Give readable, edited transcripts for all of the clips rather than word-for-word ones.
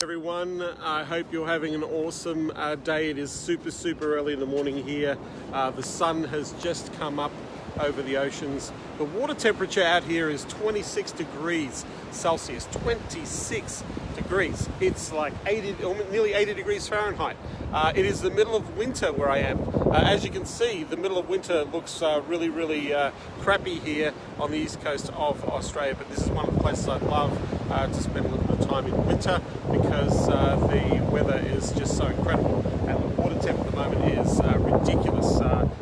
Everyone, I hope you're having an awesome day. It is super early in the morning here. The sun has just come up over the oceans. The water temperature out here is 26 degrees Celsius, 26 degrees. It's like nearly 80 degrees Fahrenheit. It is the middle of winter where I am. As you can see, the middle of winter looks really crappy here on the east coast of Australia, but this is one of the places I love to spend a little bit of time in winter because the weather is just so incredible and the water temp at the moment is ridiculous.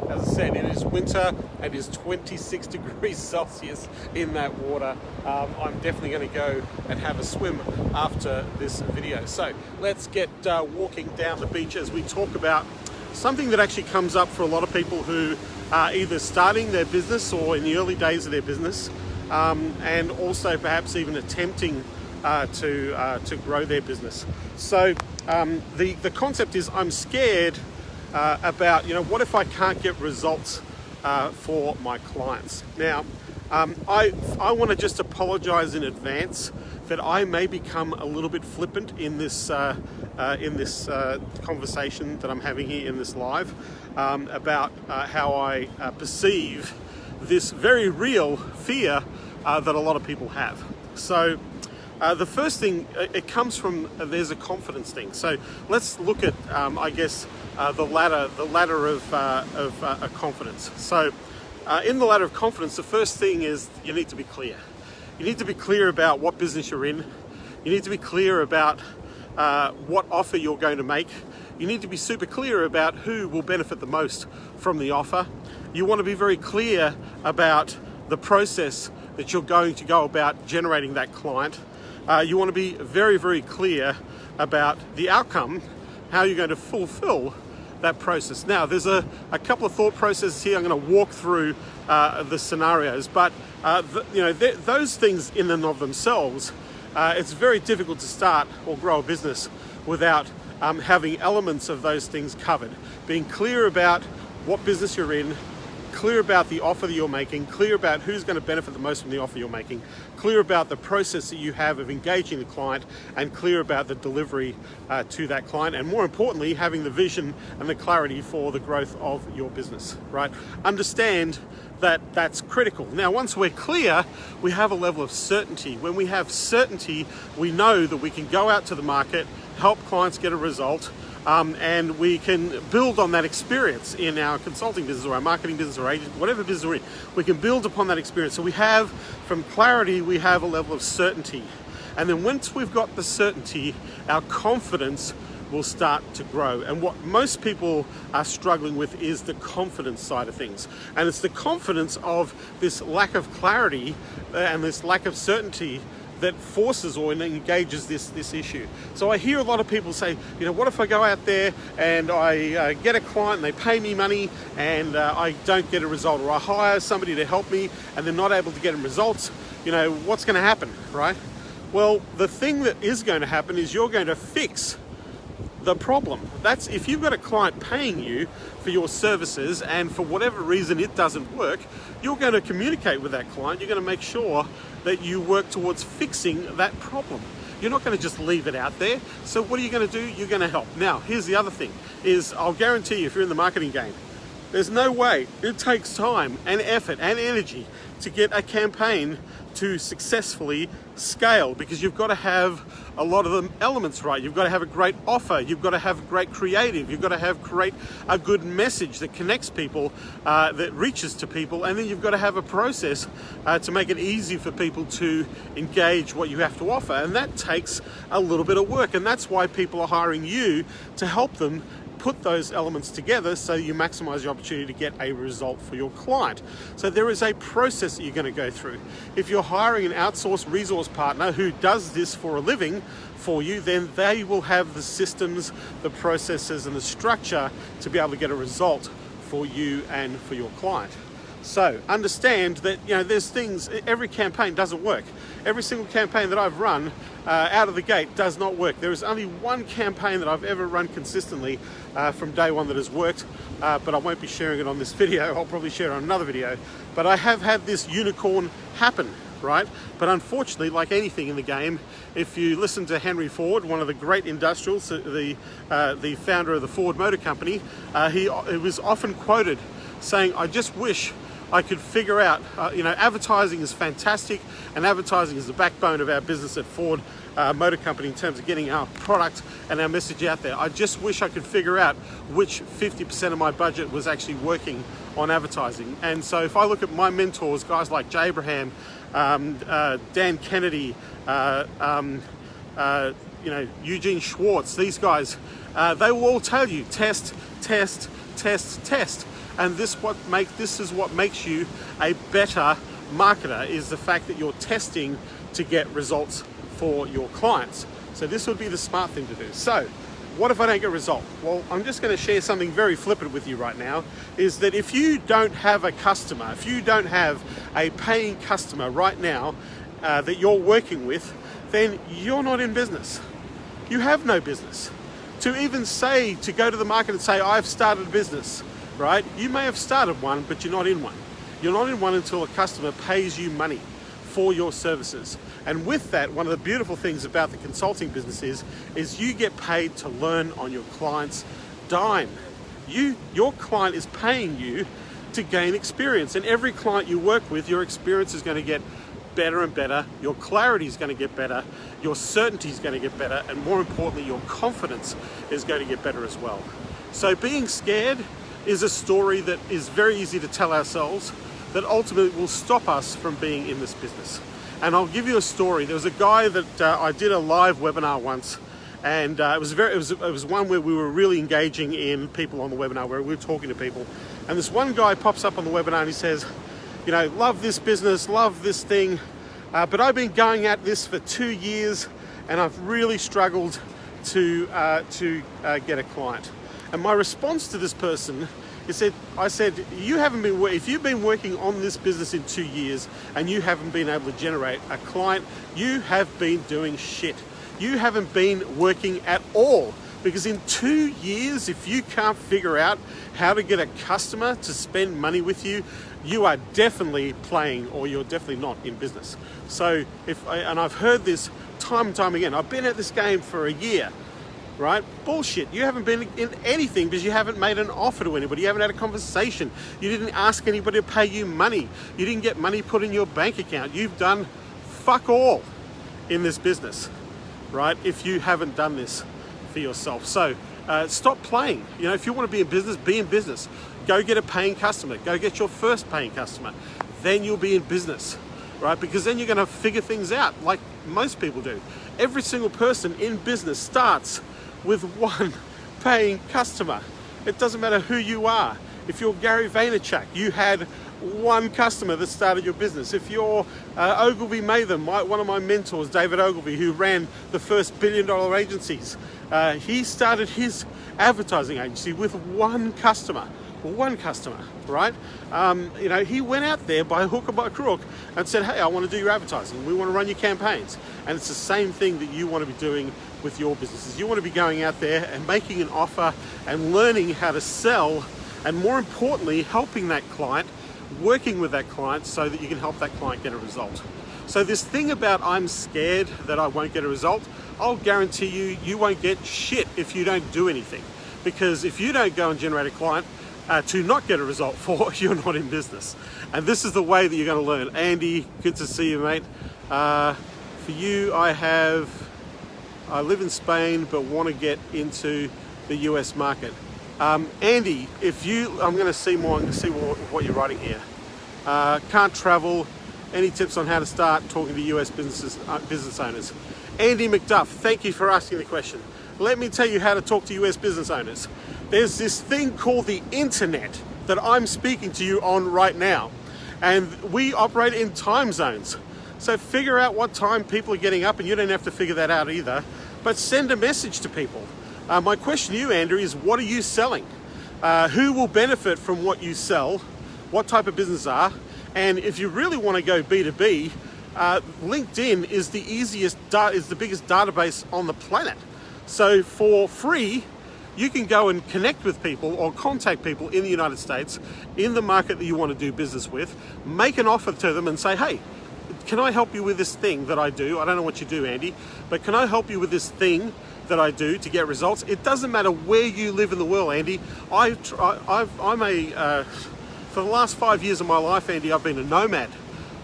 As I said, it is winter and it is 26 degrees Celsius in that water. I'm definitely going to go and have a swim after this video. So let's get walking down the beach as we talk about something that actually comes up for a lot of people who are either starting their business or in the early days of their business, and also perhaps even attempting to grow their business. So the concept is I'm scared about, what if I can't get results for my clients? Now, I want to just apologize in advance that I may become a little bit flippant in this conversation that I'm having here in this live about how I perceive this very real fear that a lot of people have. So the first thing, it comes from, there's a confidence thing. So let's look at, the ladder of confidence. So in the ladder of confidence, the first thing is you need to be clear. You need to be clear about what business you're in. You need to be clear about what offer you're going to make. You need to be super clear about who will benefit the most from the offer. You want to be very clear about the process that you're going to go about generating that client. You want to be very clear about the outcome, how you're going to fulfill that process. Now, there's a couple of thought processes here. I'm going to walk through the scenarios, but those things in and of themselves, it's very difficult to start or grow a business without having elements of those things covered. Being clear about what business you're in, clear about the offer that you're making, clear about who's going to benefit the most from the offer you're making, clear about the process that you have of engaging the client, and clear about the delivery to that client, and more importantly, having the vision and the clarity for the growth of your business, right? Understand that that's critical. Now, once we're clear, we have a level of certainty. When we have certainty, we know that we can go out to the market, help clients get a result, and we can build on that experience in our consulting business or our marketing business or agent, whatever business we're in. We can build upon that experience. So we have, from clarity, we have a level of certainty. And then once we've got the certainty, our confidence will start to grow. And what most people are struggling with is the confidence side of things. And it's the confidence of this lack of clarity and this lack of certainty that forces or engages this issue. So I hear a lot of people say, what if I go out there and I get a client and they pay me money and I don't get a result, or I hire somebody to help me and they're not able to get results, what's going to happen, right? Well, the thing that is going to happen is you're going to fix the problem. That's if you've got a client paying you for your services and for whatever reason it doesn't work, you're going to communicate with that client. You're going to make sure that you work towards fixing that problem. You're not going to just leave it out there. So what are you going to do? You're going to help. Now, here's the other thing is I'll guarantee you, if you're in the marketing game, there's no way it takes time and effort and energy to get a campaign to successfully scale, because you've got to have a lot of the elements right. You've got to have a great offer. You've got to have great creative. You've got to have create a good message that connects people, that reaches to people. And then you've got to have a process to make it easy for people to engage what you have to offer. And that takes a little bit of work. And that's why people are hiring you to help them put those elements together so you maximize your opportunity to get a result for your client. So there is a process that you're going to go through. If you're hiring an outsourced resource partner who does this for a living for you, then they will have the systems, the processes, and the structure to be able to get a result for you and for your client. So understand that there's things, every campaign doesn't work. Every single campaign that I've run out of the gate does not work. There is only one campaign that I've ever run consistently from day one that has worked, but I won't be sharing it on this video. I'll probably share it on another video. But I have had this unicorn happen, right? But unfortunately, like anything in the game, if you listen to Henry Ford, one of the great industrials, the founder of the Ford Motor Company, he was often quoted saying, "I just wish I could figure out, advertising is fantastic, and advertising is the backbone of our business at Ford Motor Company in terms of getting our product and our message out there. I just wish I could figure out which 50% of my budget was actually working on advertising." And so if I look at my mentors, guys like Jay Abraham, Dan Kennedy, Eugene Schwartz, these guys, they will all tell you, test, test, test, test. And this is what makes you a better marketer, is the fact that you're testing to get results for your clients. So this would be the smart thing to do. So what if I don't get a result? Well, I'm just going to share something very flippant with you right now, is that if you don't have a customer, if you don't have a paying customer right now that you're working with, then you're not in business. You have no business. To even say, to go to the market and say, "I've started a business," right? You may have started one, but you're not in one. You're not in one until a customer pays you money for your services. And with that, one of the beautiful things about the consulting business is you get paid to learn on your client's dime. Your client is paying you to gain experience. And every client you work with, your experience is going to get better and better. Your clarity is going to get better. Your certainty is going to get better. And more importantly, your confidence is going to get better as well. So being scared is a story that is very easy to tell ourselves that ultimately will stop us from being in this business. And I'll give you a story. There was a guy that I did a live webinar once, and it was one where we were really engaging in people on the webinar, where we were talking to people. And this one guy pops up on the webinar and he says, "Love this business, love this thing, but I've been going at this for 2 years, and I've really struggled to get a client." And my response to this person I said, if you've been working on this business in 2 years and you haven't been able to generate a client, you have been doing shit. You haven't been working at all. Because in 2 years, if you can't figure out how to get a customer to spend money with you, you are definitely playing, or you're definitely not in business. So and I've heard this time and time again. I've been at this game for a year. Right? Bullshit. You haven't been in anything because you haven't made an offer to anybody. You haven't had a conversation. You didn't ask anybody to pay you money. You didn't get money put in your bank account. You've done fuck all in this business, right? If you haven't done this for yourself. So stop playing. If you want to be in business, be in business. Go get a paying customer. Go get your first paying customer. Then you'll be in business, right? Because then you're going to figure things out like most people do. Every single person in business starts with one paying customer. It doesn't matter who you are. If you're Gary Vaynerchuk, you had one customer that started your business. If you're Ogilvy Matham, one of my mentors, David Ogilvy, who ran the first billion-dollar agencies, he started his advertising agency with one customer, right? He went out there by hook or by crook and said, "Hey, I want to do your advertising. We want to run your campaigns." And it's the same thing that you want to be doing with your businesses. You want to be going out there and making an offer and learning how to sell, and more importantly, helping that client, working with that client so that you can help that client get a result. So this thing about I'm scared that I won't get a result, I'll guarantee you won't get shit if you don't do anything. Because if you don't go and generate a client to not get a result for, you're not in business. And this is the way that you're going to learn. Andy, good to see you, mate. For you, I live in Spain but want to get into the US market. Andy, I'm going to see what you're writing here. Can't travel. Any tips on how to start talking to US business owners? Andy McDuff, thank you for asking the question. Let me tell you how to talk to US business owners. There's this thing called the internet that I'm speaking to you on right now. And we operate in time zones. So figure out what time people are getting up, and you don't have to figure that out either. But send a message to people. My question to you, Andrew, is what are you selling? Who will benefit from what you sell? What type of business are? And if you really want to go B2B, LinkedIn is the biggest database on the planet. So for free, you can go and connect with people or contact people in the United States, in the market that you want to do business with, make an offer to them and say, hey, can I help you with this thing that I do? I don't know what you do, Andy, but can I help you with this thing that I do to get results? It doesn't matter where you live in the world, Andy. For the last 5 years of my life, Andy, I've been a nomad.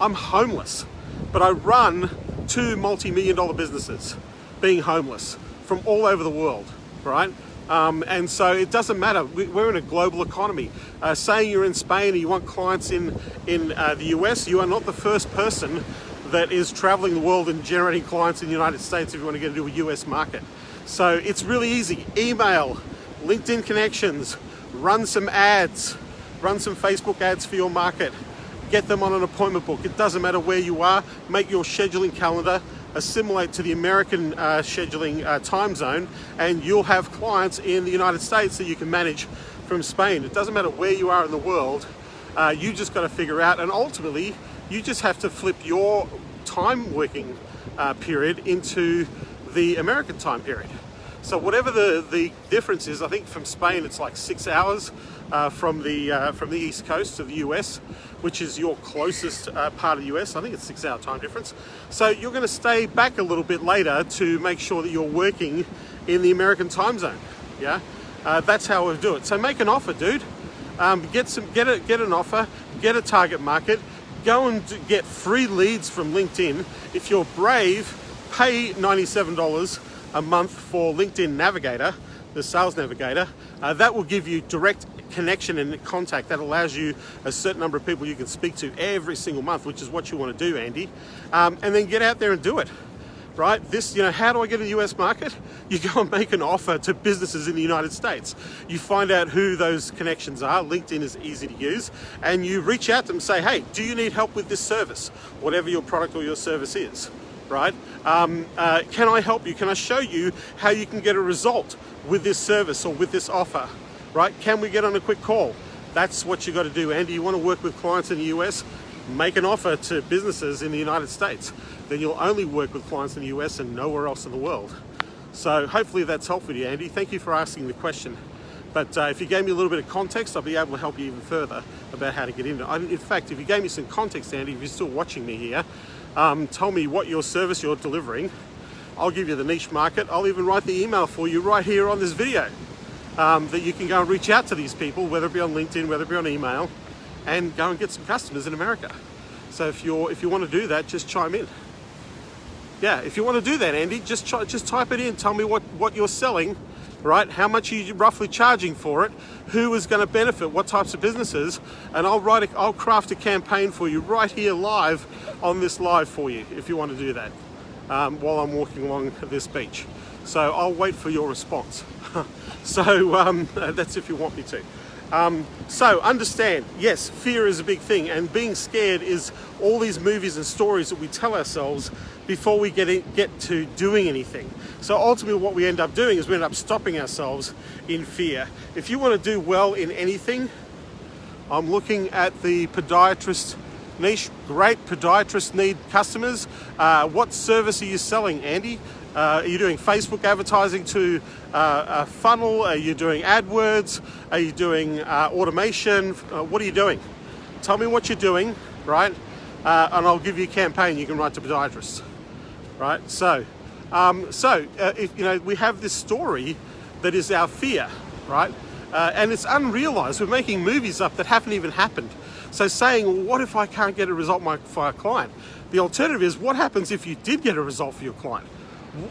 I'm homeless, but I run 2 multi-million-dollar businesses being homeless from all over the world, right? And so it doesn't matter. We're in a global economy. Saying you're in Spain and you want clients in the US, you are not the first person that is traveling the world and generating clients in the United States if you want to get into a US market. So it's really easy. Email, LinkedIn connections, run some ads, run some Facebook ads for your market, get them on an appointment book. It doesn't matter where you are. Make your scheduling calendar assimilate to the American scheduling time zone, and you'll have clients in the United States that you can manage from Spain. It doesn't matter where you are in the world. You just got to figure out, and ultimately you just have to flip your time working period into the American time period. So whatever the difference is, I think from Spain it's like 6 hours from the East Coast of the US, which is your closest part of the US. I think it's 6 hour time difference. So you're going to stay back a little bit later to make sure that you're working in the American time zone. Yeah, that's how we do it. So make an offer, dude. Get an offer. Get a target market. Go and get free leads from LinkedIn. If you're brave, pay $97 a month for LinkedIn Navigator, the Sales Navigator. That will give you direct connection and contact. That allows you a certain number of people you can speak to every single month, which is what you want to do, Andy. And then get out there and do it, right? This, how do I get in the US market? You go and make an offer to businesses in the United States. You find out who those connections are. LinkedIn is easy to use. And you reach out to them and say, hey, do you need help with this service? Whatever your product or your service is. Right? Can I help you? Can I show you how you can get a result with this service or with this offer? Right? Can we get on a quick call? That's what you got to do, Andy. You want to work with clients in the US? Make an offer to businesses in the United States. Then you'll only work with clients in the US and nowhere else in the world. So hopefully that's helpful to you, Andy. Thank you for asking the question. But if you gave me a little bit of context, I'll be able to help you even further about how to get into it. In fact, if you gave me some context, Andy, if you're still watching me here, tell me what your service you're delivering. I'll give you the niche market. I'll even write the email for you right here on this video that you can go and reach out to these people, whether it be on LinkedIn, whether it be on email, and go and get some customers in America. So if you want to do that, just chime in. Yeah, if you want to do that, Andy, just type it in. Tell me what you're selling, right? How much are you roughly charging for it? Who is going to benefit? What types of businesses? And I'll craft a campaign for you right here live on this live for you if you want to do that while I'm walking along this beach. So I'll wait for your response. So that's if you want me to. So understand, yes, fear is a big thing, and being scared is all these movies and stories that we tell ourselves before we get to doing anything. So ultimately what we end up doing is we end up stopping ourselves in fear. If you want to do well in anything, I'm looking at the podiatrist niche. Great podiatrists need customers. What service are you selling, Andy? Are you doing Facebook advertising to a funnel? Are you doing AdWords? Are you doing automation? What are you doing? Tell me what you're doing, right? And I'll give you a campaign you can write to podiatrists, right? So we have this story that is our fear, right? And it's unrealized. We're making movies up that haven't even happened. So saying, well, what if I can't get a result for a client? The alternative is, what happens if you did get a result for your client?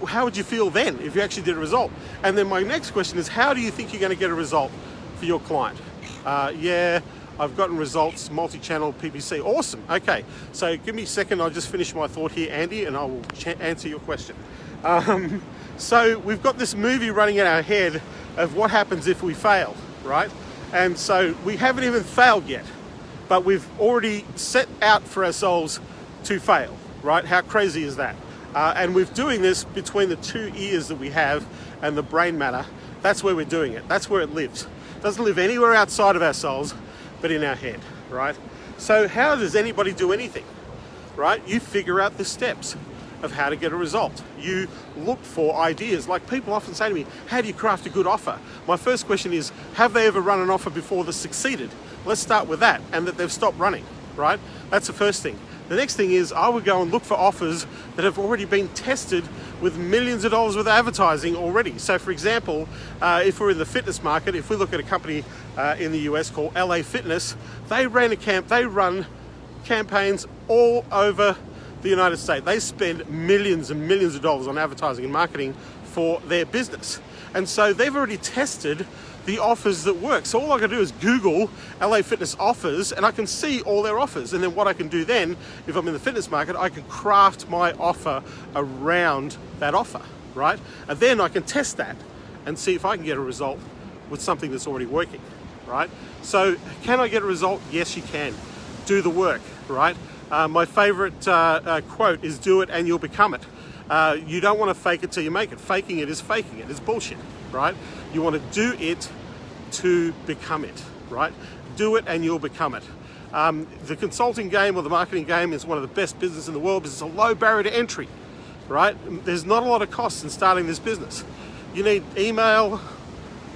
How would you feel then if you actually did a result? And then my next question is, how do you think you're going to get a result for your client? Yeah, I've gotten results, multi-channel PPC. Awesome. Okay, so give me a second. I'll just finish my thought here, Andy, and I will answer your question. So we've got this movie running in our head of what happens if we fail, right? And so we haven't even failed yet, but we've already set out for ourselves to fail, right? How crazy is that? And we're doing this between the 2 ears that we have and the brain matter. That's where we're doing it. That's where it lives. It doesn't live anywhere outside of ourselves, but in our head, right? So how does anybody do anything, right? You figure out the steps of how to get a result. You look for ideas. Like people often say to me, how do you craft a good offer? My first question is, have they ever run an offer before that succeeded? Let's start with that, and that they've stopped running, right? That's the first thing. The next thing is I would go and look for offers that have already been tested with millions of dollars worth of advertising already. So for example, if we're in the fitness market, if we look at a company in the US called LA Fitness, they run campaigns all over the United States. They spend millions and millions of dollars on advertising and marketing for their business. And so they've already tested the offers that work. So all I can do is Google LA Fitness offers and I can see all their offers. And then what I can do then, if I'm in the fitness market, I can craft my offer around that offer, right? And then I can test that and see if I can get a result with something that's already working, right? So can I get a result? Yes, you can. Do the work, right? My favorite quote is do it and you'll become it. You don't want to fake it till you make it. Faking it is faking it. It's bullshit, right? You want to do it to become it, right? Do it and you'll become it. The consulting game or the marketing game is one of the best businesses in the world because it's a low barrier to entry, right? There's not a lot of costs in starting this business. You need email,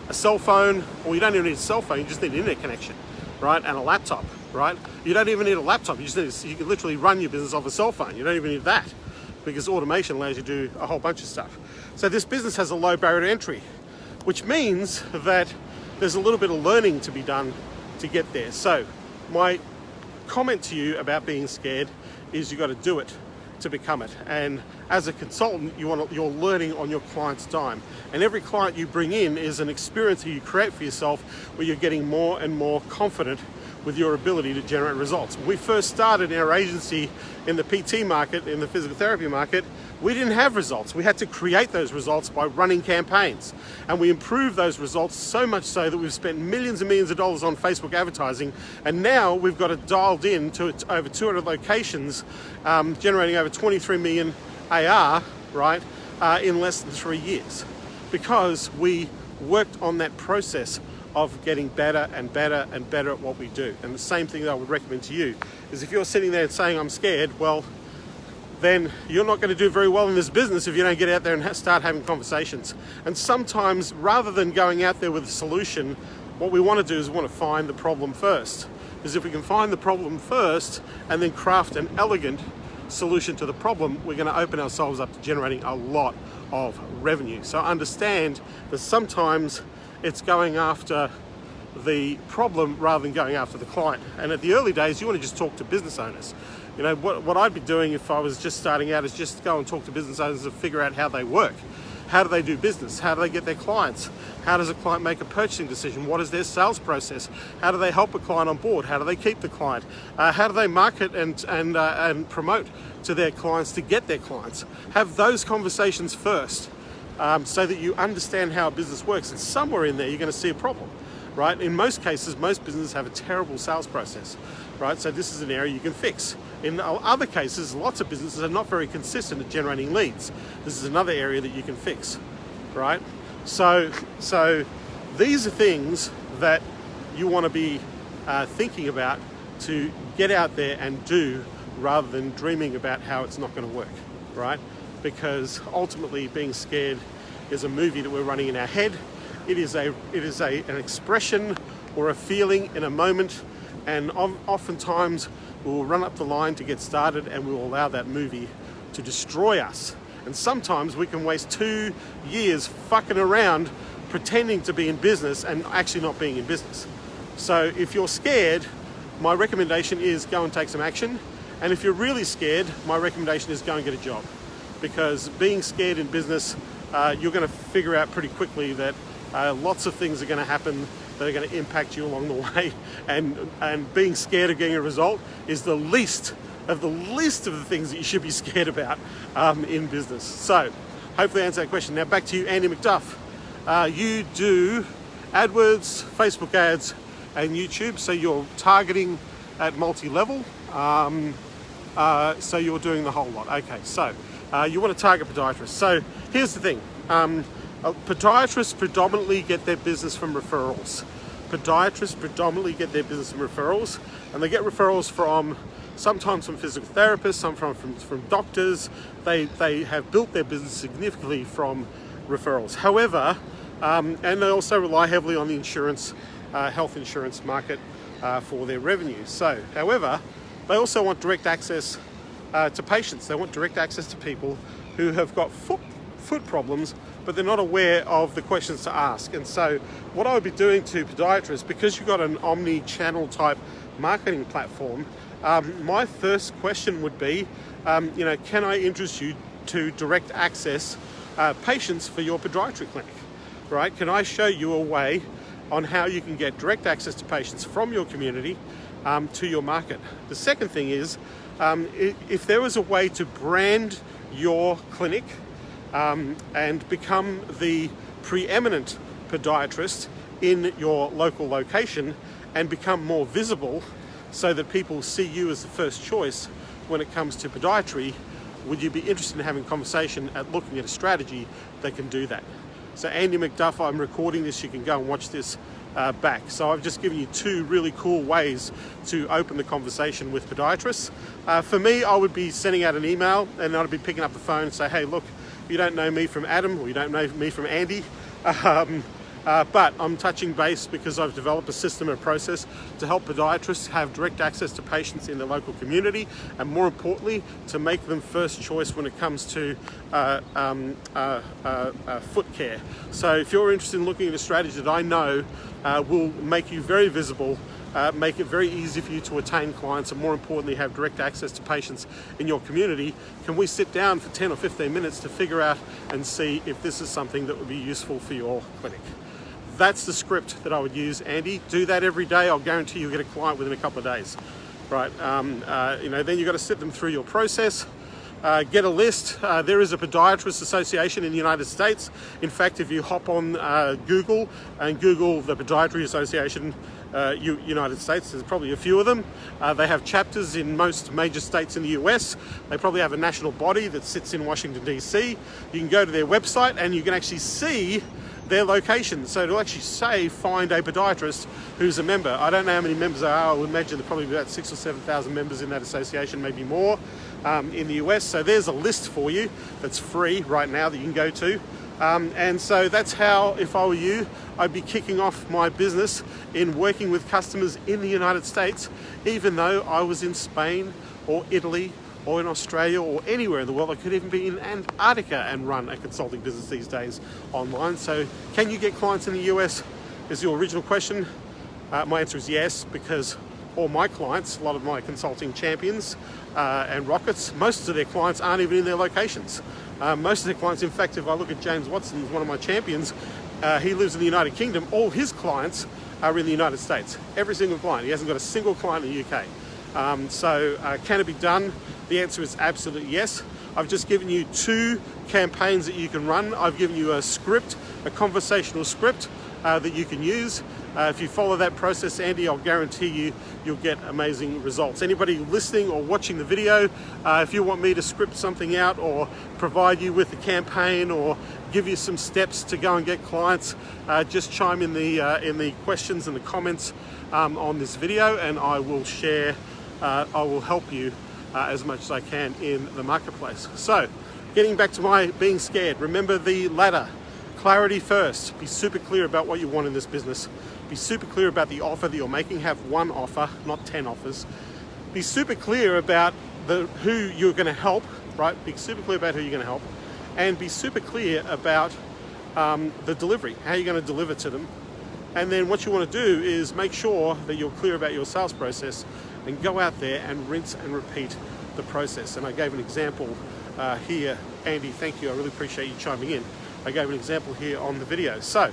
a cell phone, or you don't even need a cell phone, you just need an internet connection, right? And a laptop, right? You don't even need a laptop, you can literally run your business off a cell phone. You don't even need that because automation allows you to do a whole bunch of stuff. So this business has a low barrier to entry, which means that there's a little bit of learning to be done to get there. So my comment to you about being scared is you got to do it to become it. And as a consultant, you're learning on your client's dime. And every client you bring in is an experience that you create for yourself where you're getting more and more confident with your ability to generate results. When we first started in our agency in the PT market, in the physical therapy market, we didn't have results. We had to create those results by running campaigns. And we improved those results so much so that we've spent millions and millions of dollars on Facebook advertising. And now we've got it dialed in to over 200 locations, generating over 23 million AR, right, in less than 3 years. Because we worked on that process of getting better and better and better at what we do. And the same thing that I would recommend to you is if you're sitting there and saying, I'm scared, well, then you're not going to do very well in this business if you don't get out there and start having conversations. And sometimes, rather than going out there with a solution, what we want to do is we want to find the problem first. Because if we can find the problem first and then craft an elegant solution to the problem, we're going to open ourselves up to generating a lot of revenue. So understand that sometimes it's going after the problem rather than going after the client. And at the early days, you want to just talk to business owners. You know, what I'd be doing if I was just starting out is just go and talk to business owners and figure out how they work. How do they do business? How do they get their clients? How does a client make a purchasing decision? What is their sales process? How do they help a client on board? How do they keep the client? How do they market and promote to their clients to get their clients? Have those conversations first so that you understand how a business works. And somewhere in there, you're going to see a problem, right? In most cases, most businesses have a terrible sales process, right? So this is an area you can fix. In other cases, lots of businesses are not very consistent at generating leads. This is another area that you can fix, right? So these are things that you want to be thinking about to get out there and do rather than dreaming about how it's not going to work, right? Because ultimately being scared is a movie that we're running in our head. It is an expression or a feeling in a moment, and oftentimes we will run up the line to get started and we will allow that movie to destroy us. And sometimes we can waste 2 years fucking around pretending to be in business and actually not being in business. So if you're scared, my recommendation is go and take some action. And if you're really scared, my recommendation is go and get a job. Because being scared in business, you're going to figure out pretty quickly that lots of things are going to happen that are going to impact you along the way. And being scared of getting a result is the least of the things that you should be scared about in business. So hopefully I answered that question. Now back to you, Andy McDuff. You do AdWords, Facebook ads, and YouTube. So you're targeting at MultiLevel. So you're doing the whole lot. Okay, so you want to target podiatrists. So here's the thing. Podiatrists predominantly get their business from referrals. And they get referrals from sometimes from physical therapists, some from doctors. They have built their business significantly from referrals. However, and they also rely heavily on the insurance, health insurance market for their revenue. So, however, They also want direct access to patients. They want direct access to people who have got foot problems, but they're not aware of the questions to ask. And so what I would be doing to podiatrists, because you've got an omni-channel type marketing platform, my first question would be, can I interest you to direct access patients for your podiatry clinic, right? Can I show you a way on how you can get direct access to patients from your community to your market? The second thing is, if there was a way to brand your clinic and become the preeminent podiatrist in your local location and become more visible so that people see you as the first choice when it comes to podiatry, would you be interested in having a conversation at looking at a strategy that can do that? So Andy McDuff, I'm recording this, you can go and watch this back. So I've just given you two really cool ways to open the conversation with podiatrists. For me, I would be sending out an email and I'd be picking up the phone and say, hey, look, you don't know me from Adam, or you don't know me from Andy, but I'm touching base because I've developed a system and process to help podiatrists have direct access to patients in their local community, and more importantly, to make them first choice when it comes to foot care. So if you're interested in looking at a strategy that I know will make you very visible, make it very easy for you to attain clients, and more importantly, have direct access to patients in your community, can we sit down for 10 or 15 minutes to figure out and see if this is something that would be useful for your clinic? That's the script that I would use, Andy. Do that every day. I'll guarantee you'll get a client within a couple of days, right? Then you've got to sit them through your process. Get a list. There is a Podiatrist Association in the United States. In fact, if you hop on Google and Google the Podiatry Association United States, there's probably a few of them. They have chapters in most major states in the US. They probably have a national body that sits in Washington, DC. You can go to their website and you can actually see their location. So it'll actually say, find a podiatrist who's a member. I don't know how many members there are. I would imagine there's probably about 6,000 or 7,000 members in that association, maybe more, in the US. So there's a list for you that's free right now that you can go to. And so that's how, if I were you, I'd be kicking off my business in working with customers in the United States, even though I was in Spain or Italy or in Australia or anywhere in the world. I could even be in Antarctica and run a consulting business these days online. So can you get clients in the US is your original question. My answer is yes, because all my clients, a lot of my consulting champions and rockets, most of their clients aren't even in their locations. Most of their clients, in fact, if I look at James Watson, who's one of my champions, he lives in the United Kingdom. All his clients are in the United States. Every single client. He hasn't got a single client in the UK. Can it be done? The answer is absolutely yes. I've just given you two campaigns that you can run. I've given you a script, a conversational script that you can use. If you follow that process, Andy, I'll guarantee you'll get amazing results. Anybody listening or watching the video, if you want me to script something out or provide you with a campaign or give you some steps to go and get clients, just chime in the questions and the comments on this video, and I will share. I will help you as much as I can in the marketplace. So, getting back to my being scared, remember the ladder. Clarity first. Be super clear about what you want in this business. Be super clear about the offer that you're making. Have one offer, not 10 offers. Be super clear about who you're going to help, right? Be super clear about who you're going to help. And be super clear about the delivery, how you're going to deliver to them. And then what you want to do is make sure that you're clear about your sales process and go out there and rinse and repeat the process. And I gave an example here. Andy, thank you. I really appreciate you chiming in. I gave an example here on the video. So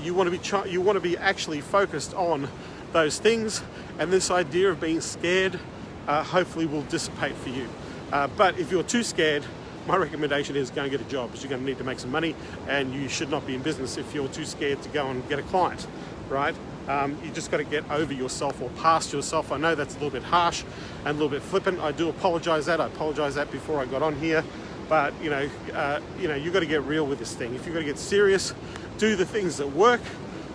you want to be actually focused on those things, and this idea of being scared hopefully will dissipate for you. But if you're too scared, my recommendation is go and get a job, because you're going to need to make some money, and you should not be in business if you're too scared to go and get a client, right? You just got to get over yourself or past yourself. I know that's a little bit harsh and a little bit flippant. I do apologize that. I apologized that before I got on here. But you've got to get real with this thing. If you've got to get serious, do the things that work,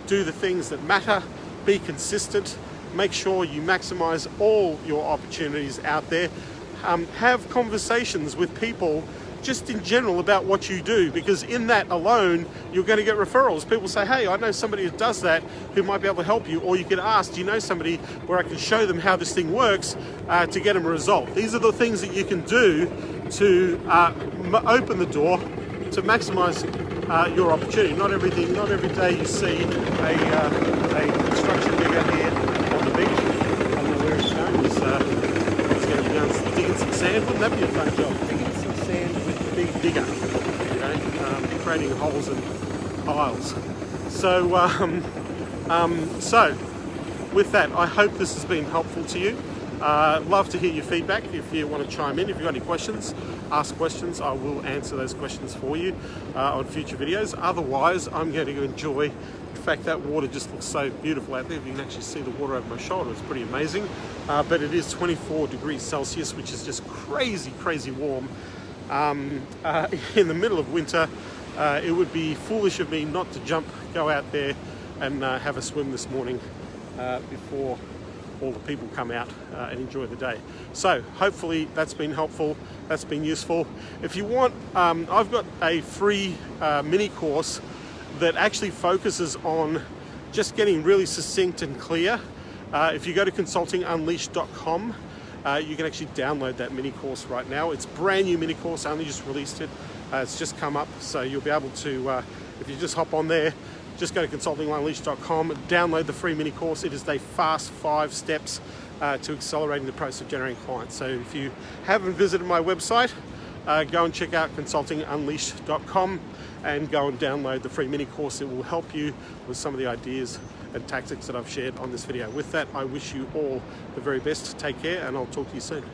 do the things that matter, be consistent, make sure you maximize all your opportunities out there. Have conversations with people just in general about what you do, because in that alone, you're going to get referrals. People say, hey, I know somebody who does that who might be able to help you. Or you get asked, do you know somebody where I can show them how this thing works to get them a result? These are the things that you can do to open the door to maximize your opportunity. Not every day you see a construction digger here on the beach. I don't know where it's going. He's going to be going digging some sand. Wouldn't that be a fun job? Digging some sand with the big digger, you know, creating holes and piles. So, so with that, I hope this has been helpful to you. Love to hear your feedback. If you want to chime in, if you've got any questions, ask questions. I will answer those questions for you on future videos. Otherwise, I'm going to enjoy. In fact, that water just looks so beautiful out there. If you can actually see the water over my shoulder, it's pretty amazing. But it is 24 degrees Celsius, which is just crazy, crazy warm. In the middle of winter, it would be foolish of me not to go out there and have a swim this morning before all the people come out and enjoy the day. So hopefully that's been helpful, that's been useful. If you want, I've got a free mini course that actually focuses on just getting really succinct and clear. If you go to consultingunleashed.com, you can actually download that mini course right now. It's a brand new mini course, I only just released it. It's just come up, so you'll be able to, if you just hop on there, just go to consultingunleashed.com, download the free mini course. It is a fast 5 steps to accelerating the process of generating clients. So if you haven't visited my website, go and check out consultingunleashed.com and go and download the free mini course. It will help you with some of the ideas and tactics that I've shared on this video. With that, I wish you all the very best. Take care, and I'll talk to you soon.